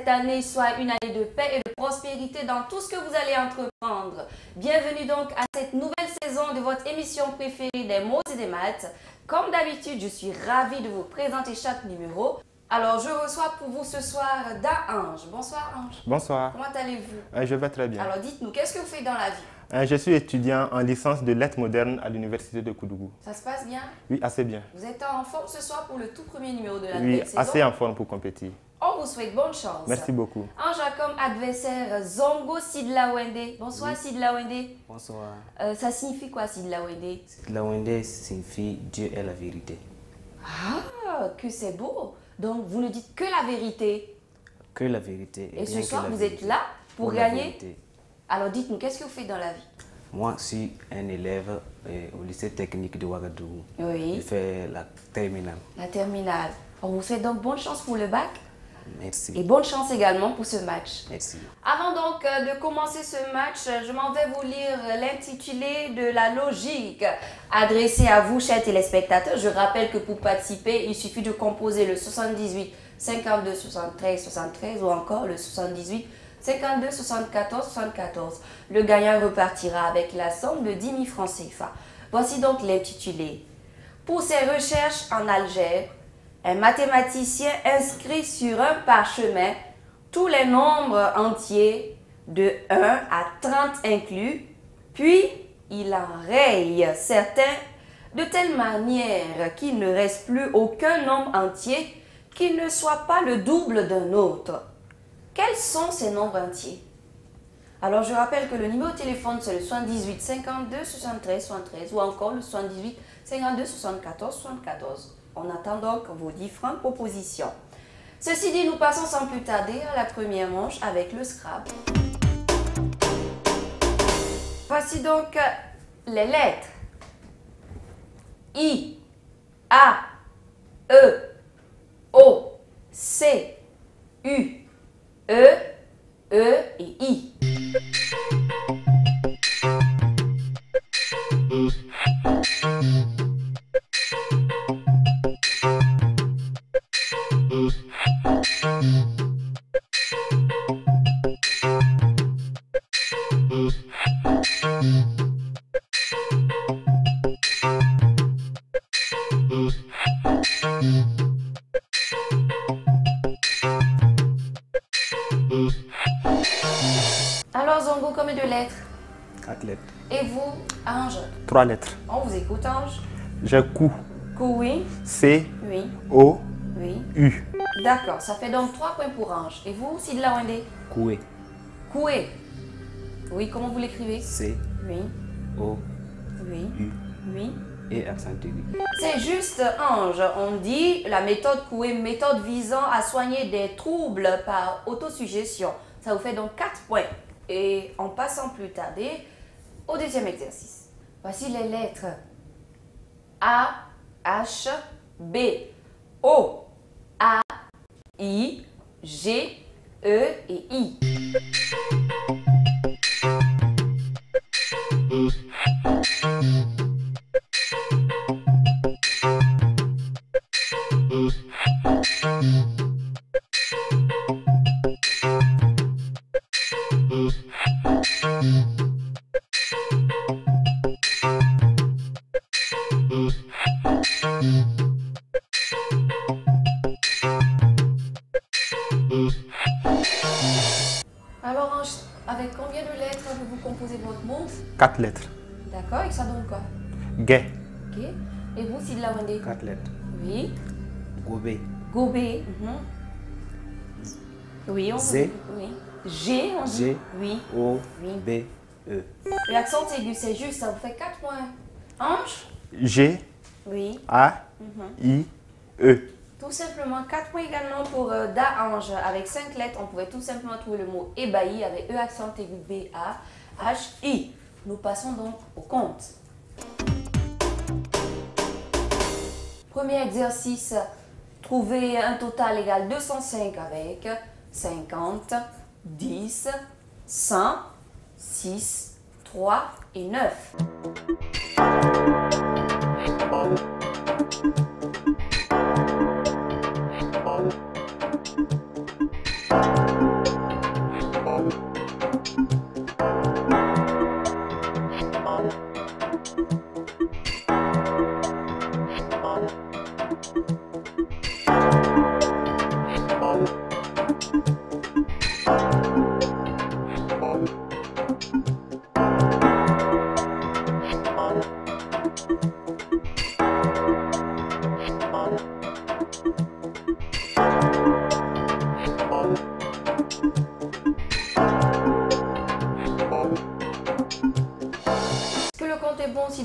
cette année soit une année de paix et de prospérité dans tout ce que vous allez entreprendre. Bienvenue donc à cette nouvelle saison de votre émission préférée des mots et des maths. Comme d'habitude, je suis ravie de vous présenter chaque numéro. Alors, je reçois pour vous ce soir Ange. Bonsoir Ange. Bonsoir. Comment allez-vous? Je vais très bien. Alors, dites-nous, qu'est-ce que vous faites dans la vie? Je suis étudiant en licence de lettres modernes à l'université de Koudougou. Ça se passe bien? Oui, assez bien. Vous êtes en forme ce soir pour le tout premier numéro de la Oui, nouvelle saison? assez en forme pour compétir. On vous souhaite bonne chance. Merci beaucoup. Ange a comme adversaire Zongo Sidlawende. Bonsoir oui. Sidlawende. Bonsoir. Ça signifie quoi Sidlawende? Sidlawende signifie Dieu est la vérité. Ah, que c'est beau. Donc vous ne dites que la vérité. Que la vérité. Et ce soir, vous êtes là pour gagner. Alors dites-nous, qu'est-ce que vous faites dans la vie? Moi, je suis un élève au lycée technique de Ouagadougou. Oui. Je fais la terminale. La terminale. On vous souhaite donc bonne chance pour le bac. Merci. Et bonne chance également pour ce match. Merci. Avant donc de commencer ce match, je m'en vais vous lire l'intitulé de la logique adressée à vous, chers téléspectateurs. Je rappelle que pour participer, il suffit de composer le 78 52 73 73 ou encore le 78 52 74 74. Le gagnant repartira avec la somme de 10 000 francs CFA. Voici donc l'intitulé. Pour ses recherches en algèbre, un mathématicien inscrit sur un parchemin tous les nombres entiers de 1 à 30 inclus, puis il en raye certains de telle manière qu'il ne reste plus aucun nombre entier qui ne soit pas le double d'un autre. Quels sont ces nombres entiers? Alors je rappelle que le numéro de téléphone c'est le 78 52 73 73 ou encore le 78 52 74 74. On attend donc vos différentes propositions. Ceci dit, nous passons sans plus tarder à la première manche avec le Scrabble. Voici donc les lettres. I, A, E, O, C, U, E et I. Alors Zongo, combien de lettres? 4 lettres. Et vous, Ange? 3 lettres. On vous écoute, Ange. J'ai Kou. Kou, oui. C. Oui. O. Oui. U. D'accord, ça fait donc 3 points pour Ange. Et vous, Sidlawende? Koué. Koué. Oui, comment vous l'écrivez? C. Oui. O. Oui. U. Oui. Et accent aigu. C'est juste, Ange. On dit la méthode Koué, méthode visant à soigner des troubles par autosuggestion. Ça vous fait donc 4 points. Et en passant plus tarder au deuxième exercice. Voici les lettres A, H, B, O, A, I, G, E et I. Alors, Ange, avec combien de lettres vous composez votre mot? 4 lettres. D'accord, et ça donne quoi? Gay. Ok. Et vous, Sidlawende? 4 lettres. Oui. Gobé. Gobé. Oui, on Z. vous dit. Oui. G, on dit. G. Oui. O. Oui. B. E. L'accent aigu, c'est juste, ça vous fait 4 points. Ange? G. Oui. A. I. E. Tout simplement 4 points également pour Ange. Avec 5 lettres, on pouvait tout simplement trouver le mot ébahi avec E accent aigu B A H I. Nous passons donc au compte. Premier exercice, trouver un total égal 205 avec 50, 10, 100, 6, 3 et 9.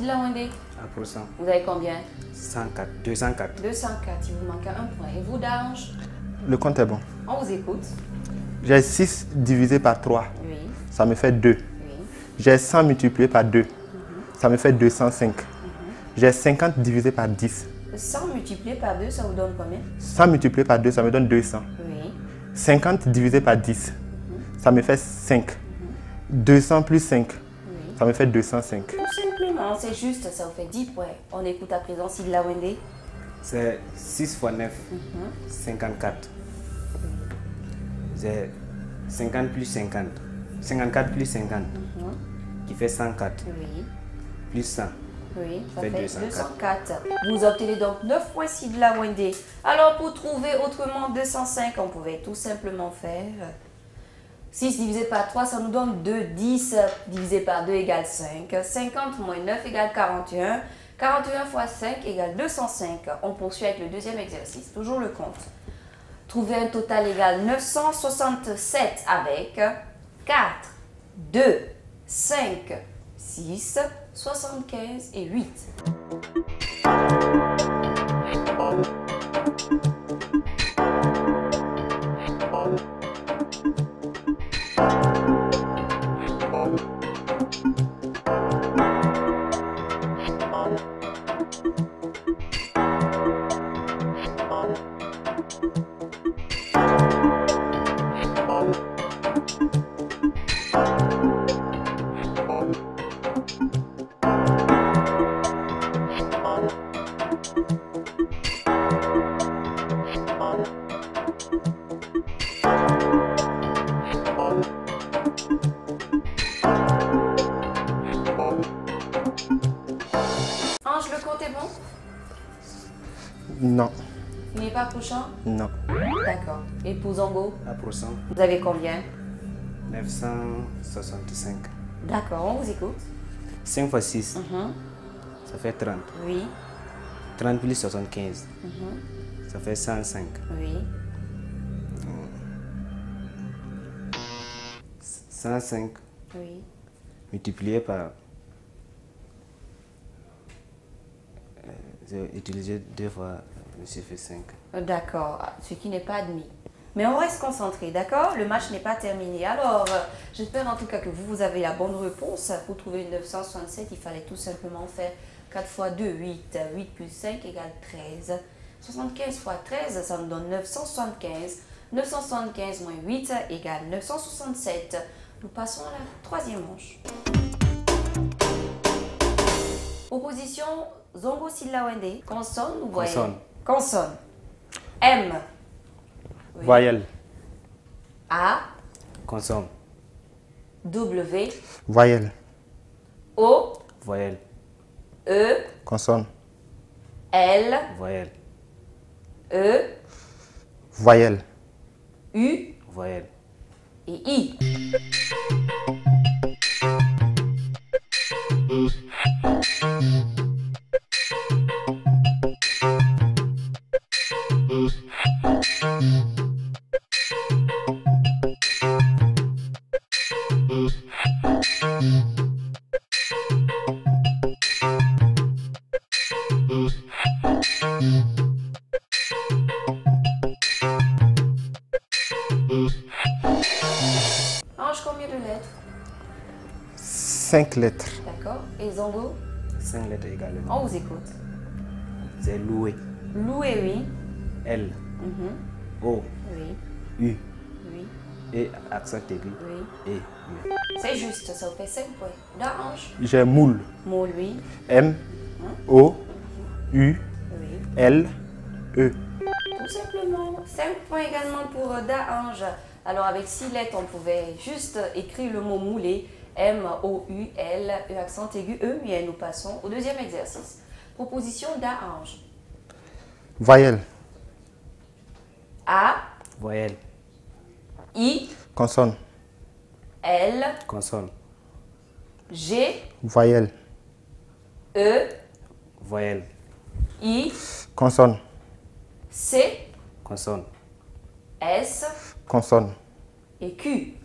Sidla Wende? À pourcent. Vous avez combien? 104. 204. 204, il vous manque un point. Et vous, Dange? Le compte est bon. On vous écoute. J'ai 6 divisé par 3. Oui, Ça me fait 2. oui. J'ai 100 multiplié par 2. Ça me fait 205. J'ai 50 divisé par 10. 100 multiplié par 2, ça vous donne combien? 100 multiplié par 2, ça me donne 200. Oui. 50 divisé par 10, ça me fait 5. 200 plus 5, Oui. ça me fait 205. Tout simplement, c'est juste, ça vous fait 10 points. On écoute à présent Sidla Wende. C'est 6 fois 9. 54. C'est 50 plus 50. 54 plus 50. Qui fait 104. Oui. Plus 100. Oui, ça Fait fait 204. 204. Vous obtenez donc 9 points Sidla Wende. Alors, pour trouver autrement 205, on pouvait tout simplement faire 6 divisé par 3, ça nous donne 2. 10 divisé par 2 égale 5. 50 moins 9 égale 41. 41 fois 5 égale 205. On poursuit avec le deuxième exercice. Toujours le compte. Trouver un total égal 967 avec 4, 2, 5, 6, 75 et 8. Ange, le compte est bon? Non, Il n'est pas approchant? non. D'accord. Et pour Zongo, À pourcent. vous avez combien? 965. D'accord, on vous écoute. 5 fois 6. Mhm. Ça fait 30. Oui, 30 plus 75. Ça fait 105. oui. 105 Oui. multiplié par... J'ai utilisé 2 fois, j'ai fait 5. D'accord, ce qui n'est pas admis. Mais on reste concentré, d'accord? Le match n'est pas terminé. Alors, j'espère en tout cas que vous avez la bonne réponse. Pour trouver une 967, il fallait tout simplement faire 4 fois 2, 8. 8 plus 5 égale 13. 75 fois 13, ça nous donne 975. 975 moins 8 égale 967. Nous passons à la troisième manche. Opposition Zongo Sidla Wende. Consonne ou voyelle? Consonne. Consonne. M. Oui. Voyelle, A. Consomme. W. voyelle, O. Voyelle. E. consonne, L. Voyelle. E. voyelle, U. Voyelle. Et I. Ange, combien de lettres? 5 lettres. D'accord. Et Zongo? 5 lettres également. On vous écoute. C'est loué. Loué, oui. L. Mhm. O. Oui. U. Oui. Et accent aigu. Oui. Et U. C'est juste, ça vous fait 5 points. D'Ange? J'ai moule, Moule, oui. M, O, U, Oui. L, E. Tout simplement. 5 points également pour D'Ange. Alors, avec 6 lettres, on pouvait juste écrire le mot moulé. M-O-U-L, E accent aigu, E. Et nous passons au deuxième exercice. Proposition D'Ange. Voyelle, A, Voyelle. I, consonne, L, Consonne. G, voyelle, E, Voyelle. I, consonne, C, Consonne. S consonne, et Q.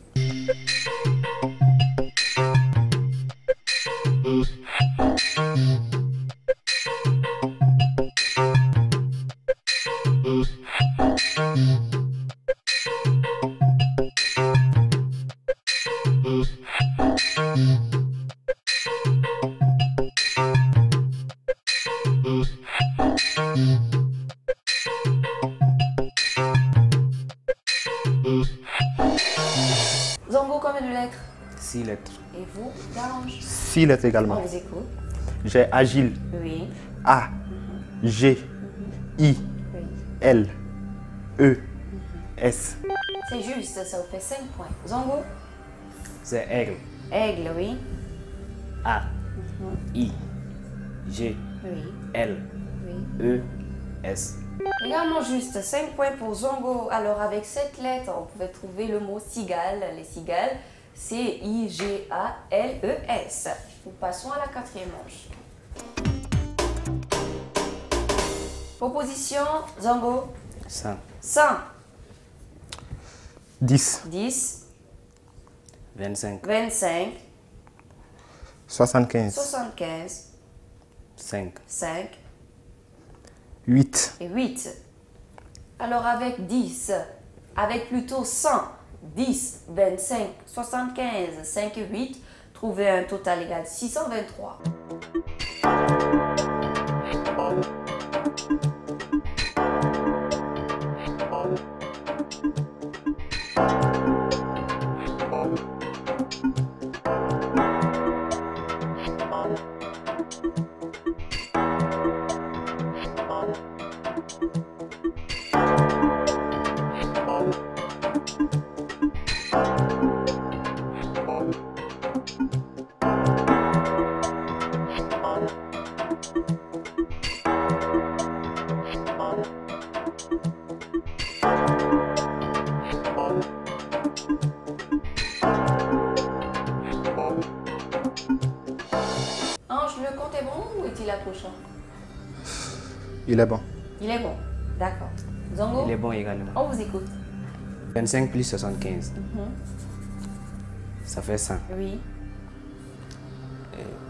Zongo, combien de lettres? 6 lettres. Et vous, Daange? 6 lettres On également. vous écoute. J'ai Agile. Oui. A, G, I, Oui. L, E, S. C'est juste, ça vous fait 5 points. Zongo? C'est aigle. Aigle, oui. A, I, G, Oui. L, Oui. E, S. Également juste 5 points pour Zongo. Alors avec cette lettre, on pouvait trouver le mot cigale. Les cigales, C-I-G-A-L-E-S. Nous passons à la 4e manche. Proposition, Zongo. 100, 100, 10, 10, 25, 25, 75, 75, 5, 5 8, et 8. Alors avec 10, avec plutôt 100, 10, 25, 75, 5 et 8, trouvez un total égal 623. Ange, le compte est bon ou est-il approchant? il est bon. Il est bon. D'accord. Zongo, Il est bon également. on vous écoute. 25 plus 75, ça fait 100. Oui.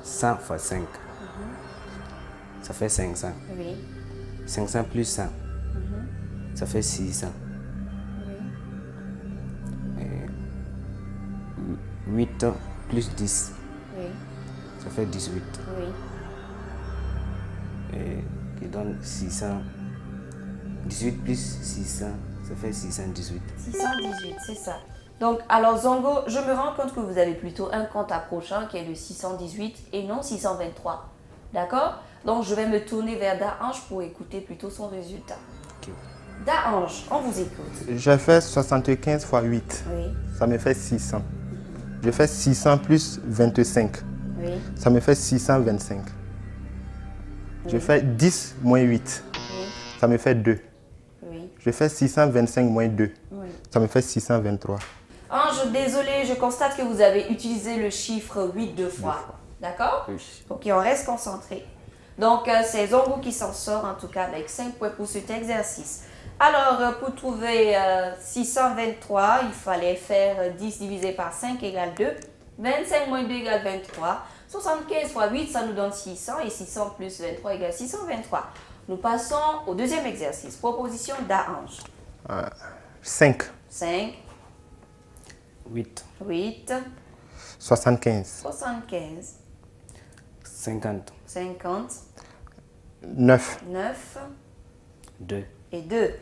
100 fois 5, ça fait 500. Oui. 500 plus 100, ça fait 600. 8 plus 10, Oui. ça fait 18. Oui. Qui donne 600. 18 plus 600, ça fait 618. 618, c'est ça. Donc, alors Zongo, je me rends compte que vous avez plutôt un compte approchant qui est le 618 et non 623. D'accord? Donc, je vais me tourner vers Daange pour écouter plutôt son résultat. Ok. Daange, on vous écoute. J'ai fait 75 fois 8. Oui, Ça me fait 600. Je fais 600 plus 25. oui, Ça me fait 625. Je fais 10 moins 8. oui, Ça me fait 2. oui, Je fais 625 moins 2. oui. Ça me fait 623. Ange, désolé, je constate que vous avez utilisé le chiffre 8 deux fois. D'accord? Oui. Ok, on reste concentré. Donc, c'est Zongo qui s'en sort, en tout cas, avec 5 points pour cet exercice. Alors, pour trouver 623, il fallait faire 10 divisé par 5 égale 2. 25 moins 2 égale 23. 75 fois 8, ça nous donne 600. Et 600 plus 23 égale 623. Nous passons au deuxième exercice. Proposition Daange. 5, 5, 8, 8, 75, 75, 50, 50, 9, 9 2, et 2.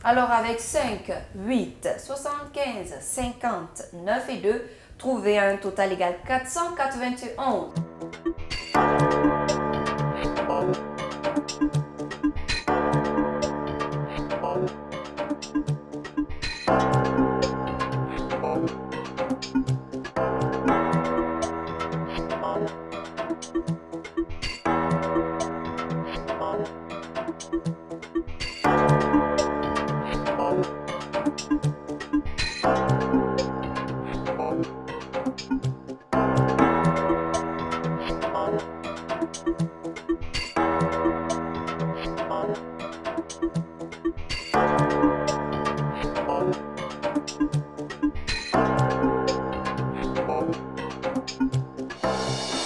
Alors avec 5, 8, 75, 50, 9 et 2, trouvez un total égal 491.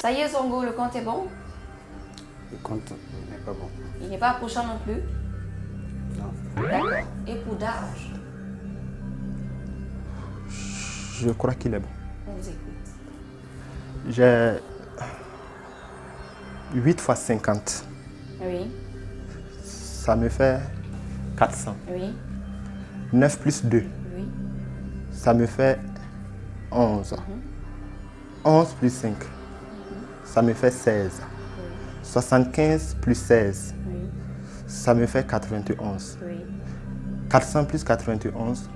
Ça y est, Zongo, le compte est bon? le compte n'est pas bon. Il n'est pas approchant non plus? Non. D'accord. Et pour Daange, je crois qu'il est bon. on vous écoute. J'ai 8 fois 50. Oui, Ça me fait 400. oui, 9 plus 2. oui, ça me fait 11. 11 plus 5, ça me fait 16. 75 plus 16, ça me fait 91. 400 plus 91,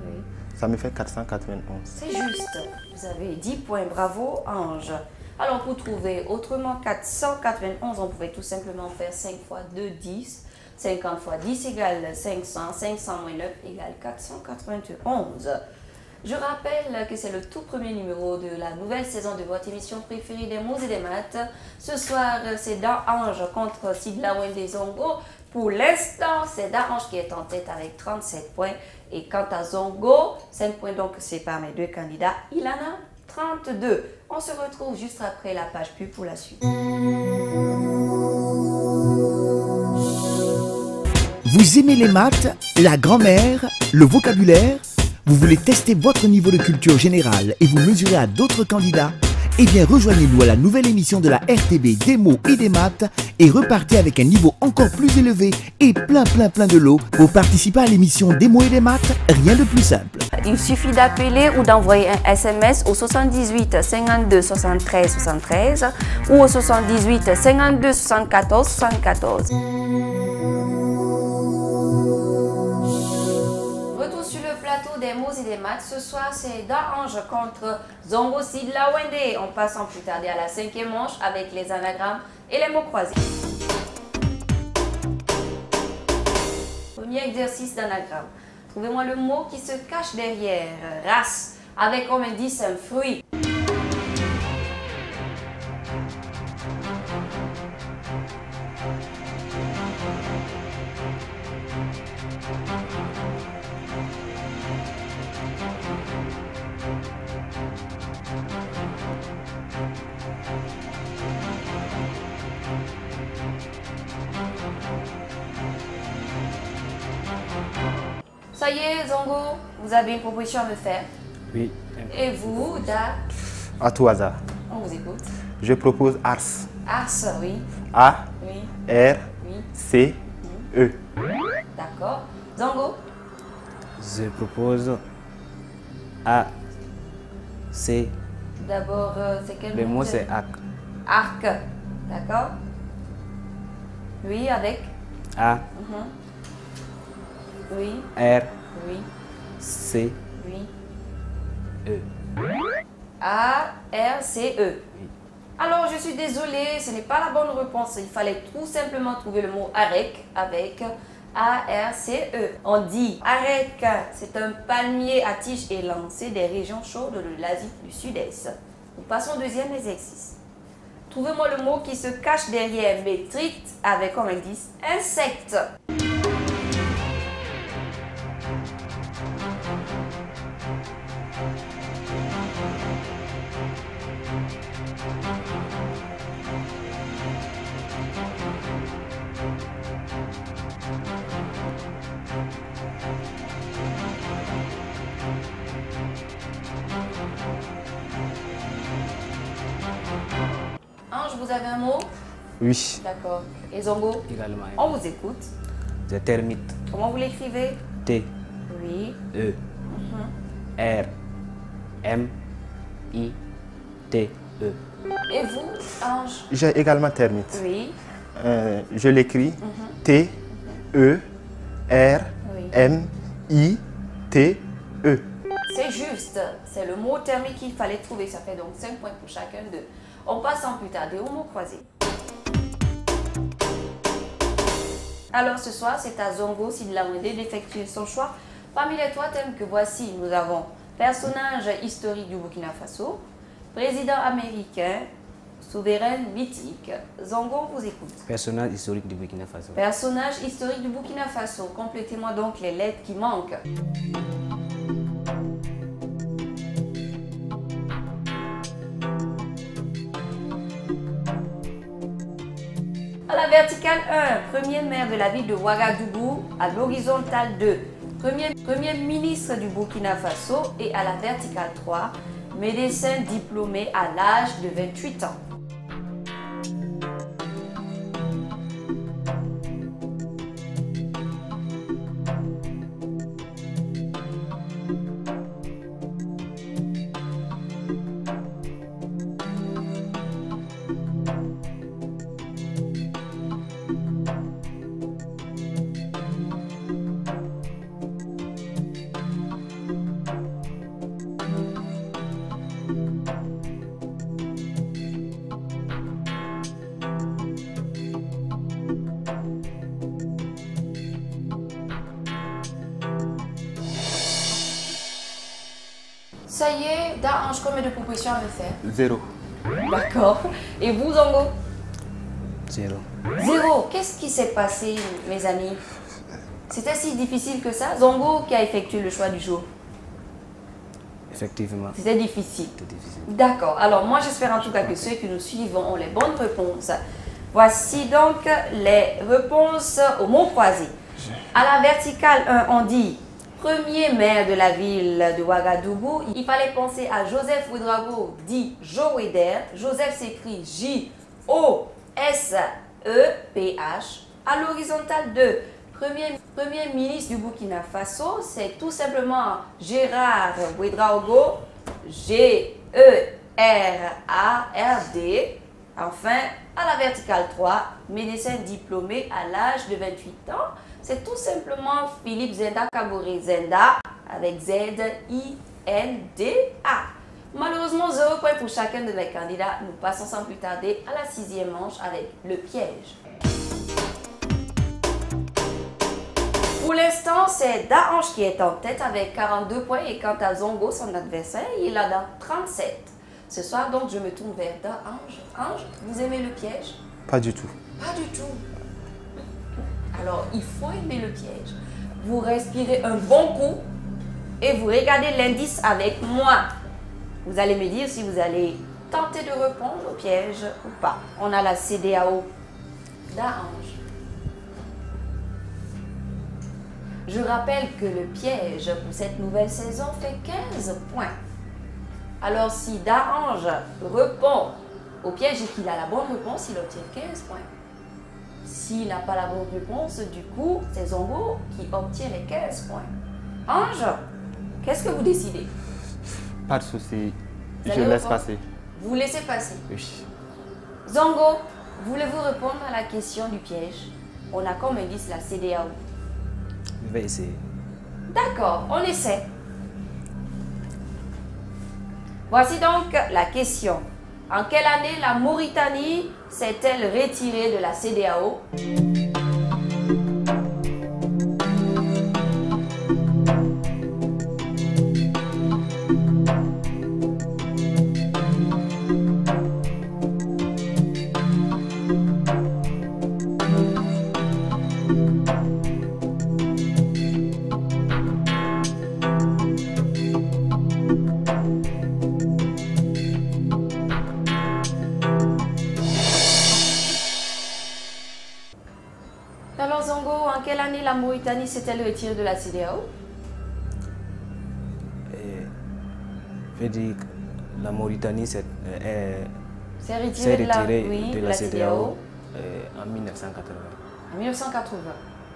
ça me fait 491. C'est juste. Vous avez 10 points. Bravo, Ange. Alors, pour trouver autrement 491, on pouvait tout simplement faire 5 fois 2, 10. 50 fois 10 égale 500. 500 moins 9 égale 491. Je rappelle que c'est le tout premier numéro de la nouvelle saison de votre émission préférée des mots et des maths. Ce soir, c'est Ange contre Sidla Wende Zongo. Pour l'instant, c'est Ange qui est en tête avec 37 points. Et quant à Zongo, 5 points donc c'est par mes deux candidats. Il en a 32. On se retrouve juste après la page pub pour la suite. Vous aimez les maths, la grammaire, le vocabulaire? Vous voulez tester votre niveau de culture générale et vous mesurer à d'autres candidats? Eh bien, rejoignez-nous à la nouvelle émission de la RTB des mots et des maths et repartez avec un niveau encore plus élevé et plein de l'eau pour participer à l'émission des mots et des maths. Rien de plus simple. Il suffit d'appeler ou d'envoyer un SMS au 78 52 73 73 ou au 78 52 74 74. Des mots et des maths. Ce soir, c'est Ange contre Zongo Sidla Wende. On passe sans plus tarder à la 5e manche avec les anagrammes et les mots croisés. Premier exercice d'anagramme. Trouvez-moi le mot qui se cache derrière race avec comme indice un fruit. Ça y est, Zongo, vous avez une proposition à me faire. Oui. Et vous, Da? À tout hasard. On vous écoute. Je propose Ars. Ars, oui. A, Oui. R, Oui. C, E. D'accord. Zongo? Je propose A, C. D'abord, c'est quel Le mot c'est arc. Arc. D'accord. Oui, avec. A, Oui. R, Oui. C, Oui. E. A, R, C, E. Alors, je suis désolée, ce n'est pas la bonne réponse. Il fallait tout simplement trouver le mot arec avec A, R, C, E. On dit arec, c'est un palmier à tige élancée des régions chaudes de l'Asie du Sud-Est. Nous passons au deuxième exercice. Trouvez-moi le mot qui se cache derrière métrite avec comme indice insecte. Ange, vous avez un mot? Oui. D'accord. Et Zongo? Également. On vous écoute. Je termite. Comment vous l'écrivez? T, Oui. E, R, M, I, T, E. Et vous, Ange? J'ai également termite. Oui. Je l'écris T, E, R, Oui. M, I, T, E. C'est juste. C'est le mot termique qu'il fallait trouver. Ça fait donc 5 points pour chacun d'eux. On passe sans plus tarder au mot croisé. Alors ce soir, c'est à Zongo Sidla Wende d'effectuer son choix. Parmi les 3 thèmes que voici, nous avons personnage historique du Burkina Faso, président américain, souverain mythique. Zongo, on vous écoute. Personnage historique du Burkina Faso. Personnage historique du Burkina Faso. Complétez-moi donc les lettres qui manquent. À la verticale 1, premier maire de la ville de Ouagadougou. À l'horizontale 2, premier ministre du Burkina Faso. Et à la verticale 3, médecin diplômé à l'âge de 28 ans. Ça y est, Daange, combien de propositions à me faire? 0. D'accord. Et vous, Zongo? 0. 0. Qu'est-ce qui s'est passé, mes amis? C'était si difficile que ça? Zongo qui a effectué le choix du jour. Effectivement. C'était difficile. C'était difficile. D'accord. Alors, moi, j'espère en tout cas que ceux qui nous suivent ont les bonnes réponses. Voici donc les réponses au mot croisé. À la verticale 1, on dit premier maire de la ville de Ouagadougou. Il fallait penser à Joseph Ouedraogo, dit Joe Weider. Joseph s'écrit J-O-S-E-P-H. À l'horizontale 2, Premier ministre du Burkina Faso, c'est tout simplement Gérard Ouedraogo, G-E-R-A-R-D. Enfin, à la verticale 3, médecin diplômé à l'âge de 28 ans, c'est tout simplement Philippe Zenda Kabore Zenda avec Z-I-N-D-A. Malheureusement, 0 point pour chacun de mes candidats. Nous passons sans plus tarder à la 6e manche avec le piège. Pour l'instant, c'est Daange qui est en tête avec 42 points et quant à Zongo, son adversaire, il a dans 37. Ce soir, donc, je me tourne vers Daange. Ange, vous aimez le piège? Pas du tout. Pas du tout. Alors, il faut aimer le piège. Vous respirez un bon coup et vous regardez l'indice avec moi. Vous allez me dire si vous allez tenter de répondre au piège ou pas. On a la CEDEAO Daange. Je rappelle que le piège pour cette nouvelle saison fait 15 points. Alors si Daange répond au piège et qu'il a la bonne réponse, il obtient 15 points. S'il n'a pas la bonne réponse, du coup, c'est Zongo qui obtient les 15 points. Ange, qu'est-ce que vous décidez? Pas de souci. Vous Je allez laisse répondre? passer. Vous laissez passer. Oui. Zongo, voulez-vous répondre à la question du piège? On a comme indice la CEDEAO. Je vais essayer. D'accord, on essaie. Voici donc la question. En quelle année la Mauritanie s'est-elle retirée de la CEDEAO? Alors Zongo, en quelle année la Mauritanie s'est-elle retirée de la CEDEAO? Je vais dire que la Mauritanie s'est retirée de la CEDEAO en 1980. En 1980.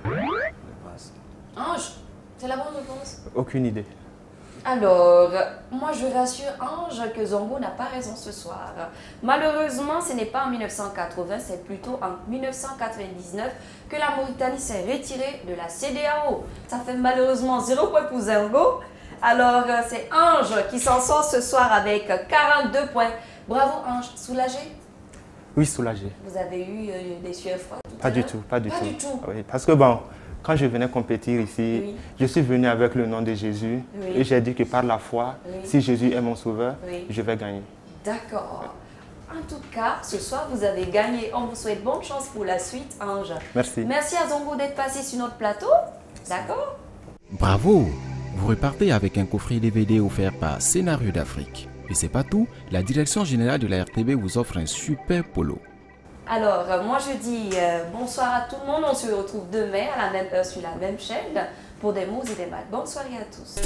Je pense. Ange, c'est la bonne réponse? Aucune idée. Alors, moi je rassure Ange que Zongo n'a pas raison ce soir. Malheureusement, ce n'est pas en 1980, c'est plutôt en 1999 que la Mauritanie s'est retirée de la CEDEAO. Ça fait malheureusement 0 point pour Zongo. Alors, c'est Ange qui s'en sort ce soir avec 42 points. Bravo Ange, soulagé? Oui, soulagé. Vous avez eu des sueurs froides tout Pas à du l'heure? tout, pas du Pas tout. du tout. Oui, parce que bon, quand je venais compétir ici, Oui. je suis venu avec le nom de Jésus Oui. et j'ai dit que par la foi, Oui. si Jésus est mon sauveur, Oui. je vais gagner. D'accord. En tout cas, ce soir, vous avez gagné. On vous souhaite bonne chance pour la suite, Ange. Merci. Merci à Zongo d'être passé sur notre plateau. D'accord? Bravo! Vous repartez avec un coffret DVD offert par Scénario d'Afrique. Et c'est pas tout, la direction générale de la RTB vous offre un super polo. Alors, moi je dis bonsoir à tout le monde. On se retrouve demain à la même heure sur la même chaîne pour des mots et des maths. Bonne soirée à tous.